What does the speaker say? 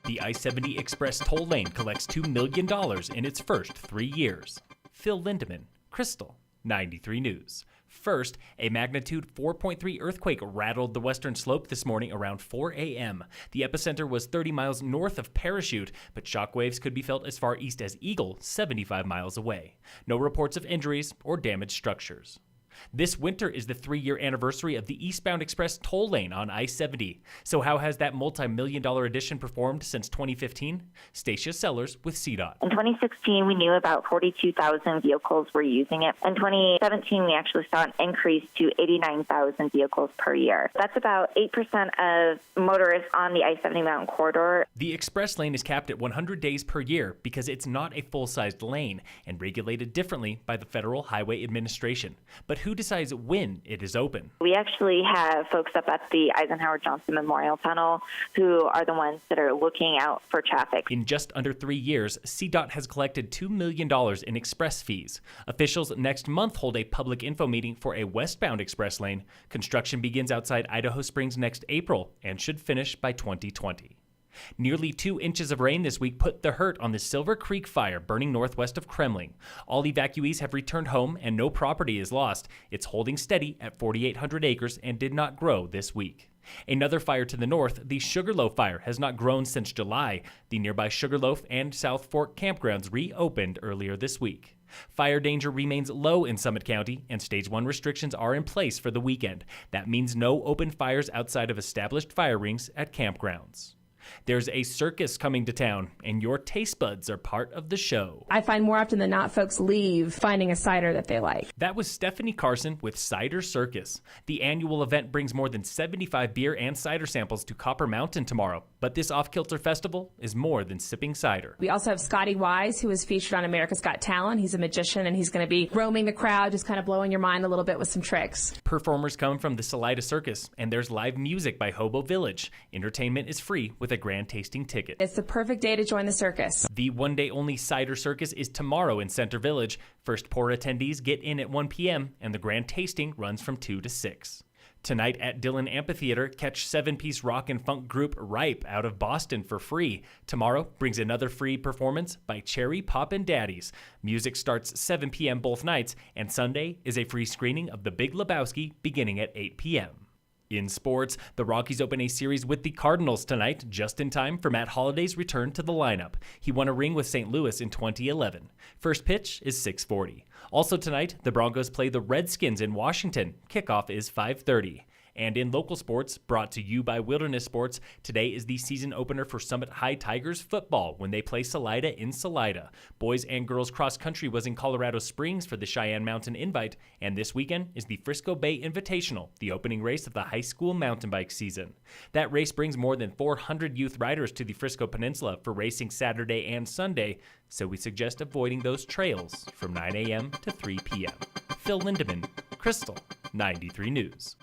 The I-70 Express toll lane collects $2 million in its first 3 years. Phil Lindeman, Krystal, 93 News. First, a magnitude 4.3 earthquake rattled the western slope this morning around 4 a.m. The epicenter was 30 miles north of Parachute, but shockwaves could be felt as far east as Eagle, 75 miles away. No reports of injuries or damaged structures. This winter is the 3-year anniversary of the eastbound express toll lane on I-70. So how has that multi-million-dollar addition performed since 2015? Stacia Sellers with CDOT. In 2016, we knew about 42,000 vehicles were using it. In 2017, we actually saw an increase to 89,000 vehicles per year. That's about 8% of motorists on the I-70 Mountain Corridor. The express lane is capped at 100 days per year because it's not a full-sized lane and regulated differently by the Federal Highway Administration. But who decides when it is open? We actually have folks up at the Eisenhower Johnson Memorial Tunnel who are the ones that are looking out for traffic. In just under 3 years, CDOT has collected $2 million in express fees. Officials next month hold a public info meeting for a westbound express lane. Construction begins outside Idaho Springs next April and should finish by 2020. Nearly 2 inches of rain this week put the hurt on the Silver Creek fire burning northwest of Kremling. All evacuees have returned home and no property is lost. It's holding steady at 4,800 acres and did not grow this week. Another fire to the north, the Sugarloaf fire, has not grown since July. The nearby Sugarloaf and South Fork campgrounds reopened earlier this week. Fire danger remains low in Summit County, and Stage 1 restrictions are in place for the weekend. That means no open fires outside of established fire rings at campgrounds. There's a circus coming to town, and your taste buds are part of the show. I find more often than not folks leave finding a cider that they like. That was Stephanie Carson with Cider Circus. The annual event brings more than 75 beer and cider samples to Copper Mountain tomorrow. But this off-kilter festival is more than sipping cider. We also have Scotty Wise, who is featured on America's Got Talent. He's a magician, and he's going to be roaming the crowd, just kind of blowing your mind a little bit with some tricks. Performers come from the Salida Circus, and there's live music by Hobo Village. Entertainment is free with a grand tasting ticket. It's the perfect day to join the circus. The one-day-only Cider Circus is tomorrow in Center Village. First pour attendees get in at 1 p.m., and the grand tasting runs from 2 to 6. Tonight at Dillon Amphitheater, catch 7-piece rock and funk group Ripe out of Boston for free. Tomorrow brings another free performance by Cherry Poppin Daddies. Music starts 7 p.m. both nights, and Sunday is a free screening of The Big Lebowski beginning at 8 p.m. In sports, the Rockies open a series with the Cardinals tonight, just in time for Matt Holliday's return to the lineup. He won a ring with St. Louis in 2011. First pitch is 6:40. Also tonight, the Broncos play the Redskins in Washington. Kickoff is 5:30. And in local sports, brought to you by Wilderness Sports, today is the season opener for Summit High Tigers football when they play Salida in Salida. Boys and girls cross country was in Colorado Springs for the Cheyenne Mountain Invite, and this weekend is the Frisco Bay Invitational, the opening race of the high school mountain bike season. That race brings more than 400 youth riders to the Frisco Peninsula for racing Saturday and Sunday, so we suggest avoiding those trails from 9 a.m. to 3 p.m. Phil Lindeman, Krystal, 93 News.